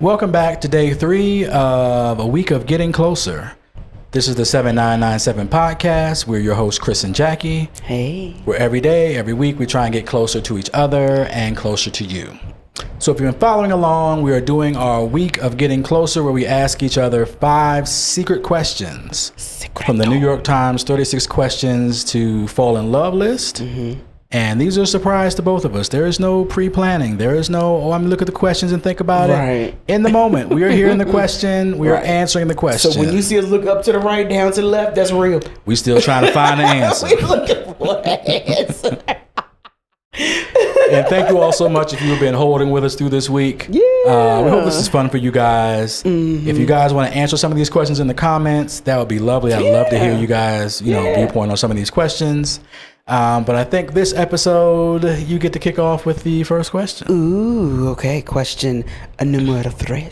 Welcome back to day 3 of a week of Getting Closer. This is the 7997 podcast. We're your hosts, Chris and Jacki. Hey. Where every day, every week, we try and get closer to each other and closer to you. So if you've been following along, we are doing our week of Getting Closer where we ask each other 5 secret questions from the New York Times 36 questions to fall in love list. Mm-hmm. And these are a surprise to both of us. There is no pre-planning. There is no, I'm going to look at the questions and think about it. In the moment. We are hearing the question. We are answering the question. So when you see us look up to the right, down to the left, that's real. We still trying to find an answer. We're looking for an answer. And thank you all so much if you've been holding with us through this week. Yeah. We hope this is fun for you guys. Mm-hmm. If you guys want to answer some of these questions in the comments, that would be lovely. I'd love to hear you guys, viewpoint on some of these questions. But I think this episode, you get to kick off with the first question. Ooh, okay. Question número 3.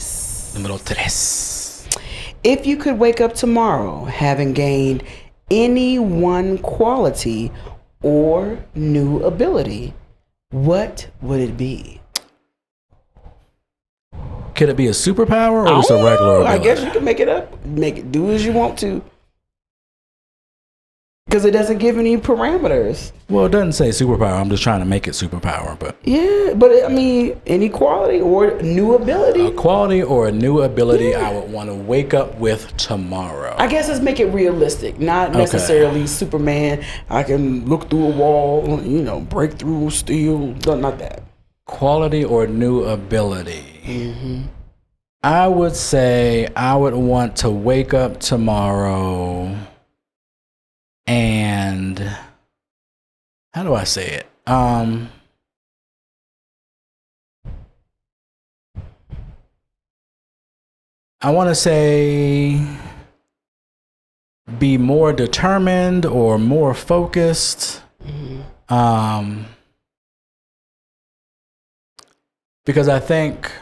Número 3. If you could wake up tomorrow having gained any one quality or new ability, what would it be? Could it be a superpower or just a regular ability? I guess you can make it up. Do as you want to. Because it doesn't give any parameters. Well, it doesn't say superpower. I'm just trying to make it superpower, but yeah, but I mean, any quality or new ability. A quality or a new ability I would want to wake up with tomorrow. I guess let's make it realistic, not necessarily Superman. I can look through a wall, break through steel. Not that. Quality or new ability. Mm-hmm. I would say I would want to wake up tomorrow. And how do I say it? I want to say be more determined or more focused. Mm-hmm. Because I think,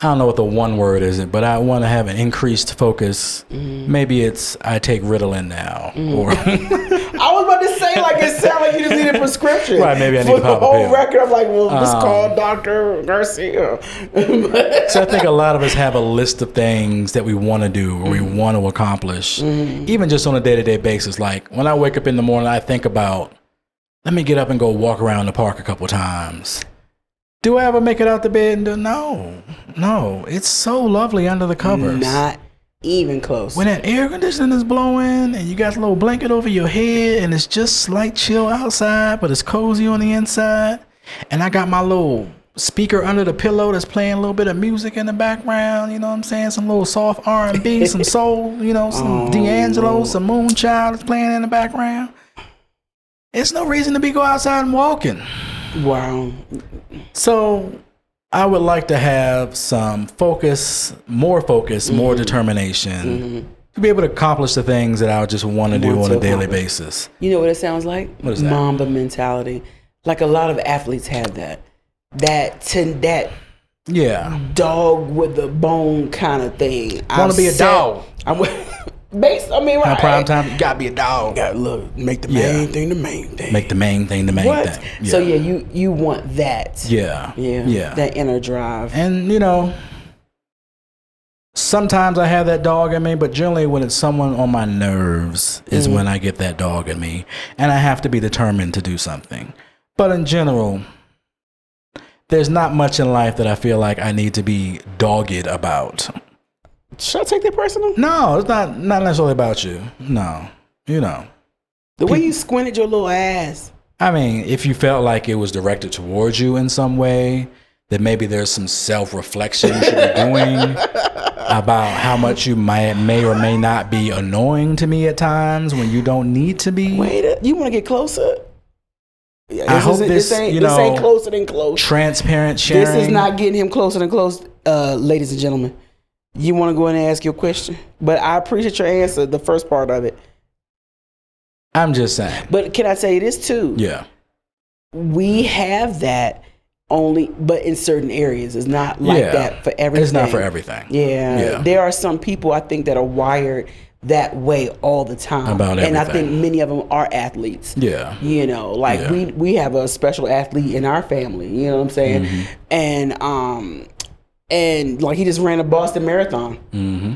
I don't know what the one word is, but I want to have an increased focus. Mm. Maybe it's I take Ritalin now. Mm. Or I was about to say, it sounds like you just need a prescription. Right, maybe I need to pop a pill. For the whole record, I'm like, well, just call Dr. Garcia. So I think a lot of us have a list of things that we want to do or we want to accomplish, even just on a day-to-day basis. Like when I wake up in the morning, I think about, let me get up and go walk around the park a couple times. Do I ever make it out the bed and do? No. It's so lovely under the covers. Not even close. When that air conditioning is blowing and you got a little blanket over your head and it's just slight chill outside, but it's cozy on the inside. And I got my little speaker under the pillow that's playing a little bit of music in the background. You know what I'm saying? Some little soft R&B, some soul, some D'Angelo, some Moonchild that's playing in the background. It's no reason to go outside and walking. Wow. So I would like to have some focus, more determination to be able to accomplish the things that I just want to do on a daily basis. You know what it sounds like? What is that? Mamba mentality. Like a lot of athletes have that. That dog with the bone kind of thing. I want to be a dog. Right. Prime time, you gotta be a dog. You gotta make the main thing the main thing. Make the main thing the main thing. Yeah. So you want that. Yeah. That inner drive. And sometimes I have that dog in me, but generally when it's someone on my nerves is when I get that dog in me, and I have to be determined to do something. But in general, there's not much in life that I feel like I need to be dogged about. Should I take that personal? No, it's not necessarily about you. No. The way you squinted your little ass. I mean, if you felt like it was directed towards you in some way, then maybe there's some self-reflection you should be doing about how much you may or may not be annoying to me at times when you don't need to be. Wait, you want to get closer? I hope this ain't closer than close. Transparent sharing. This is not getting him closer than close, ladies and gentlemen. You want to go in and ask your question? But I appreciate your answer, the first part of it. I'm just saying. But can I say this too? Yeah. We have that but in certain areas. It's not like that for everything. It's not for everything. Yeah. There are some people I think that are wired that way all the time. About everything. And I think many of them are athletes. Yeah. We have a special athlete in our family, you know what I'm saying? Mm-hmm. And and like he just ran a Boston Marathon. Mm-hmm.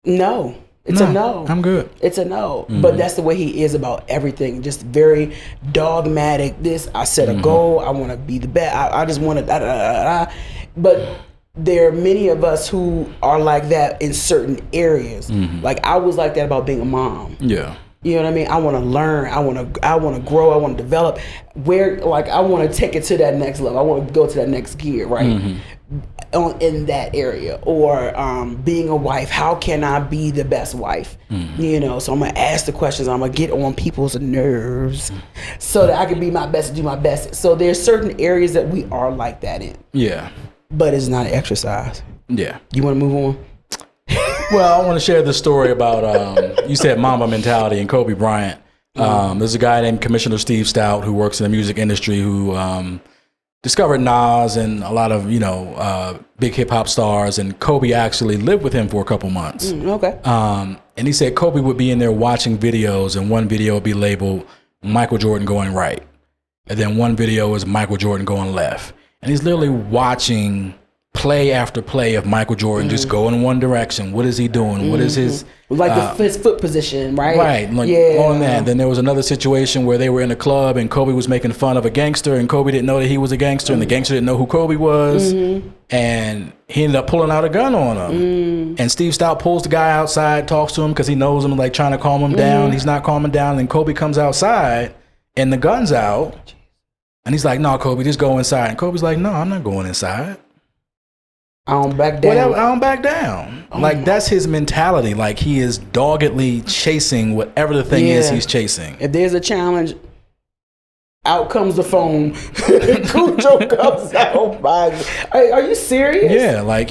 No. It's a no. I'm good. It's a no. Mm-hmm. But that's the way he is about everything. Just very dogmatic. I set a goal. I want to be the best. I just want to But there are many of us who are like that in certain areas. Mm-hmm. Like I was like that about being a mom. Yeah. You know what I mean? I want to learn. I want to grow. I want to develop. I want to take it to that next level. I want to go to that next gear, right? Mm-hmm. In that area, or being a wife, how can I be the best wife? You know, so I'm gonna ask the questions. I'm gonna get on people's nerves so that I can be my best and do my best. So there's certain areas that we are like that in. Yeah. But it's not an exercise. Yeah. You want to move on? Well, I want to share the story about you said Mamba mentality and Kobe Bryant. There's a guy named Commissioner Steve Stout who works in the music industry who discovered Nas and a lot of big hip hop stars, and Kobe actually lived with him for a couple months. Okay. And he said Kobe would be in there watching videos, and one video would be labeled Michael Jordan going right, and then one video was Michael Jordan going left, and he's literally watching play after play of Michael Jordan just go in one direction. What is he doing? What is his his foot position, right? Right, on that. Then there was another situation where they were in a club and Kobe was making fun of a gangster, and Kobe didn't know that he was a gangster, and the gangster didn't know who Kobe was, and he ended up pulling out a gun on him. And Steve Stout pulls the guy outside, talks to him because he knows him, like trying to calm him down. He's not calming down, and Kobe comes outside and the gun's out, and he's like, "No, Kobe, just go inside." And Kobe's like, "No, I'm not going inside. I don't back down. Whatever, I don't back down." Like that's his mentality. Like he is doggedly chasing whatever the thing is he's chasing. If there's a challenge, out comes the phone. Cujo comes out. Are you serious? Yeah, like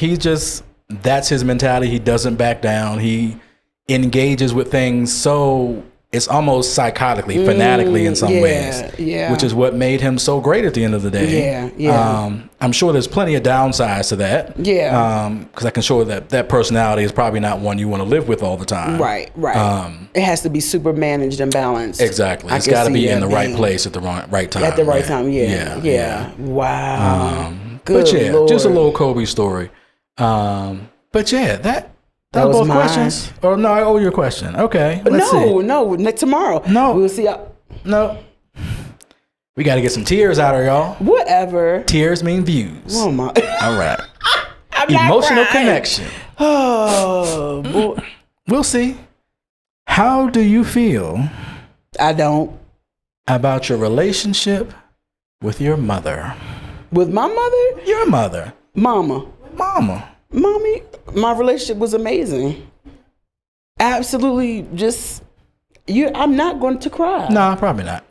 that's his mentality. He doesn't back down. He engages with things so it's almost psychotically, fanatically in some ways. Yeah. Which is what made him so great at the end of the day. Yeah. I'm sure there's plenty of downsides to that. Yeah. Because I can show that personality is probably not one you want to live with all the time. Right. It has to be super managed and balanced. Exactly. It's got to be in the right place at the right time. At the right time, yeah. Wow. Good but yeah, Lord. just a little Kobe story. But yeah, that was both mine. questions? Or no, I owe you a question. Okay, let's see. No, tomorrow. No. We'll see. No. We got to get some tears out of y'all. Whatever. Tears mean views. Oh my. All right. I'm not Emotional crying. connection. Oh, boy. We'll see. How do you feel I don't. about your relationship with your mother? With my mother? Your mother. Mama. Mommy, my relationship was amazing. Absolutely, I'm not going to cry. No, probably not.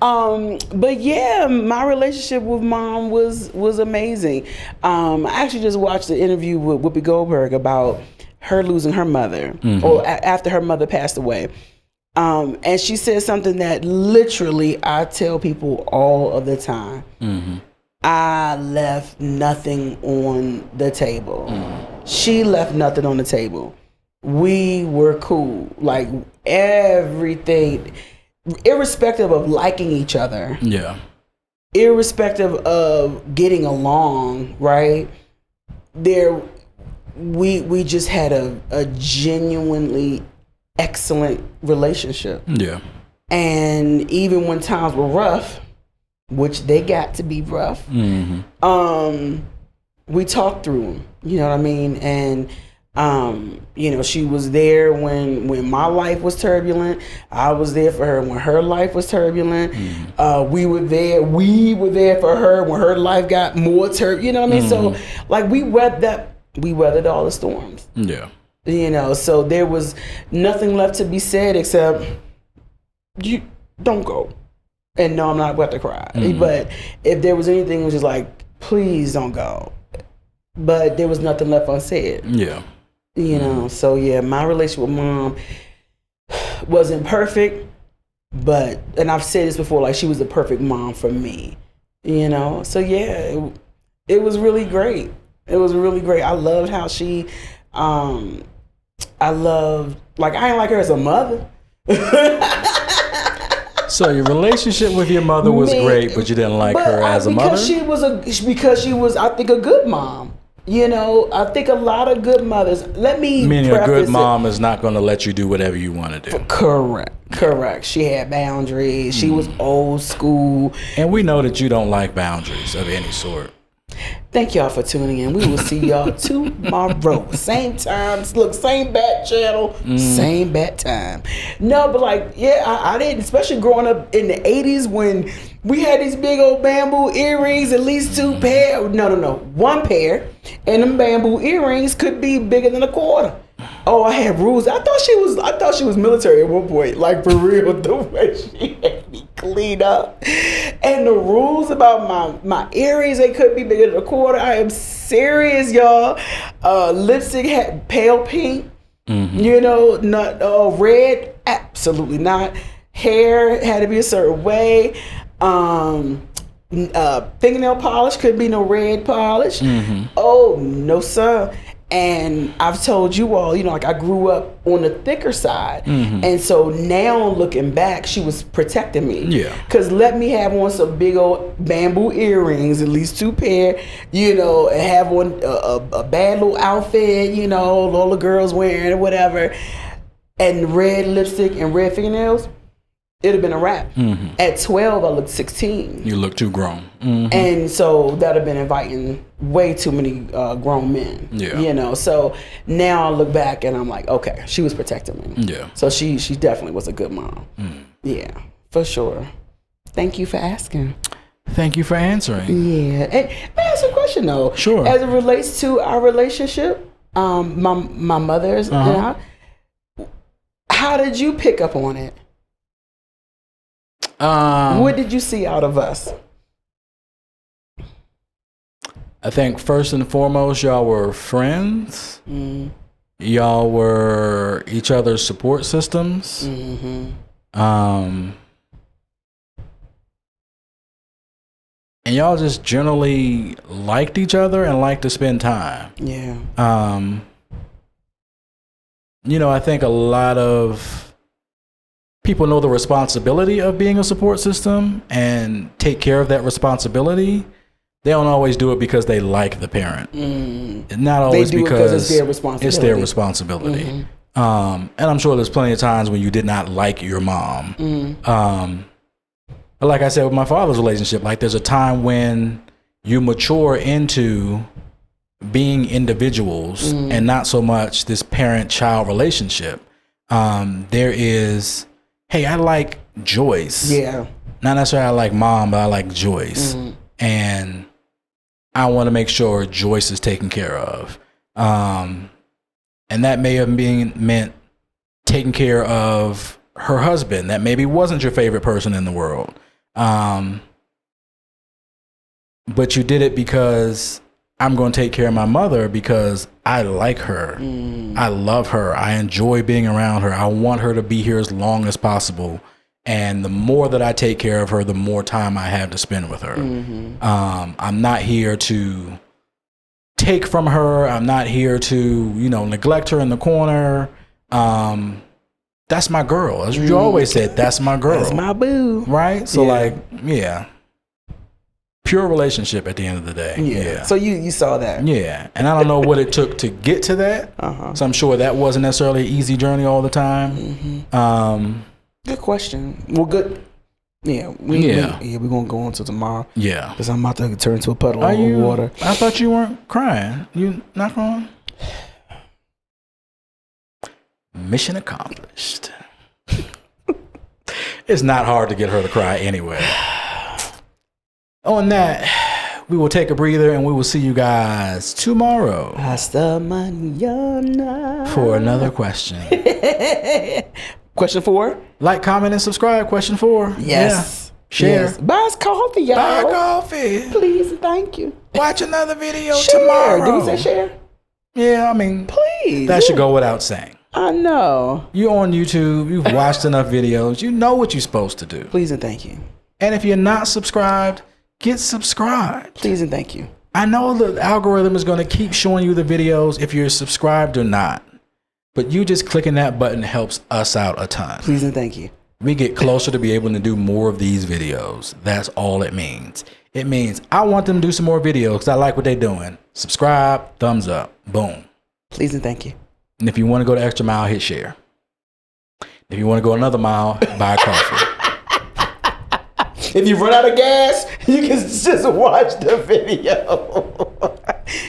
But yeah, my relationship with mom was amazing. I actually just watched the interview with Whoopi Goldberg about her losing her mother, or after her mother passed away. And she said something that literally I tell people all of the time. I left nothing on the table. She left nothing on the table. We were cool. Like everything, irrespective of liking each other. Yeah. Irrespective of getting along, right? We just had a genuinely excellent relationship. Yeah. And even when times were rough, which they got to be rough, we talked through them. You know what I mean? And she was there when my life was turbulent. I was there for her when her life was turbulent. We were there for her when her life got more turbulent. You know what I mean? So like we weathered all the storms. Yeah. So there was nothing left to be said except you don't go. And no, I'm not about to cry. But if there was anything, it was just like, please don't go. But there was nothing left unsaid. Yeah. So yeah, my relationship with mom wasn't perfect, and I've said this before, like she was the perfect mom for me. So yeah, it was really great. It was really great. I loved how she, I ain't like her as a mother. So your relationship with your mother was great, but you didn't like her as a mother? Because she was, I think, a good mom. You know, I think a lot of good mothers. Meaning a good mom is not going to let you do whatever you want to do. Correct. She had boundaries. She was old school. And we know that you don't like boundaries of any sort. Thank y'all for tuning in. We will see y'all tomorrow. Same time. Look, same bat channel, same bat time. No, but like, yeah, I didn't, especially growing up in the 80s when we had these big old bamboo earrings, at least 2 pair. No, 1 pair. And them bamboo earrings could be bigger than a quarter. Oh, I had rules. I thought she was military at one point. Like, for real, the way she had me clean up. And the rules about my earrings, they could be bigger than a quarter. I am serious, y'all. Lipstick had pale pink. You know, not red. Absolutely not. Hair had to be a certain way. Fingernail polish could be no red polish. Oh, no, sir. And I've told you all, you know, like I grew up on the thicker side. And so now looking back, she was protecting me. Yeah. Because let me have on some big old bamboo earrings, at least 2 pair, you know, and have on a bad little outfit, you know, all the girls wearing or whatever, and red lipstick and red fingernails. It'd have been a wrap. At 12, I looked 16. You look too grown. And so that'd have been inviting way too many grown men. Yeah. You know, so now I look back and I'm like, okay, she was protecting me. Yeah. So she definitely was a good mom. Yeah, for sure. Thank you for asking. Thank you for answering. Yeah. And may I ask a question though? Sure. As it relates to our relationship, my mother's and I, how did you pick up on it? What did you see out of us? I think first and foremost, y'all were friends. Y'all were each other's support systems. And y'all just generally liked each other and liked to spend time. Yeah. You know, I think a lot of people know the responsibility of being a support system and take care of that responsibility. They don't always do it because they like the parent. Not always because it's their responsibility. It's their responsibility. And I'm sure there's plenty of times when you did not like your mom. But like I said with my father's relationship, like there's a time when you mature into being individuals and not so much this parent-child relationship. There is, hey, I like Joyce. Yeah. Not necessarily I like mom, but I like Joyce. And I want to make sure Joyce is taken care of. And that may have meant taking care of her husband that maybe wasn't your favorite person in the world. But you did it because I'm going to take care of my mother because I like her. I love her. I enjoy being around her. I want her to be here as long as possible. And the more that I take care of her, the more time I have to spend with her. I'm not here to take from her. I'm not here to, neglect her in the corner. That's my girl. As you always said, that's my girl. That's my boo. Right? So pure relationship at the end of the day. Yeah. So you saw that. Yeah. And I don't know what it took to get to that. So I'm sure that wasn't necessarily an easy journey all the time. Good question. Well, good. Yeah. We're going to go on to tomorrow. Yeah. Because I'm about to turn into a puddle of water. I thought you weren't crying. You not crying? Mission accomplished. It's not hard to get her to cry anyway. On that, we will take a breather and we will see you guys tomorrow. Hasta mañana. For another question. Question 4? Like, comment, and subscribe. Question 4. Yes. Yeah. Share. Yes. Buy us coffee, y'all. Buy coffee. Please and thank you. Watch another video tomorrow. Did we say share? Yeah, I mean, please. That should go without saying. I know. You're on YouTube. You've watched enough videos. You know what you're supposed to do. Please and thank you. And if you're not subscribed, get subscribed. Please and thank you. I know the algorithm is going to keep showing you the videos if you're subscribed or not. But you just clicking that button helps us out a ton. Please and thank you. we get closer to be able to do more of these videos. That's all it means. It means I want them to do some more videos because I like what they're doing. Subscribe, thumbs up, boom. Please and thank you. And if you want to go the extra mile, hit share. If you want to go another mile, buy a coffee. If you run out of gas, you can just watch the video.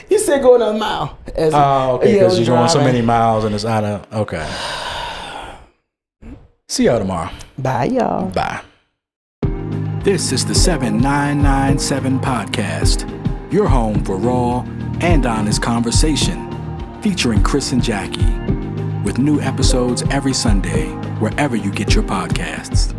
You said go another mile. Okay, because you're going so many miles and it's out of, okay. See y'all tomorrow. Bye, y'all. Bye. This is the 7997 Podcast, your home for raw and honest conversation, featuring Chris and Jacki, with new episodes every Sunday, wherever you get your podcasts.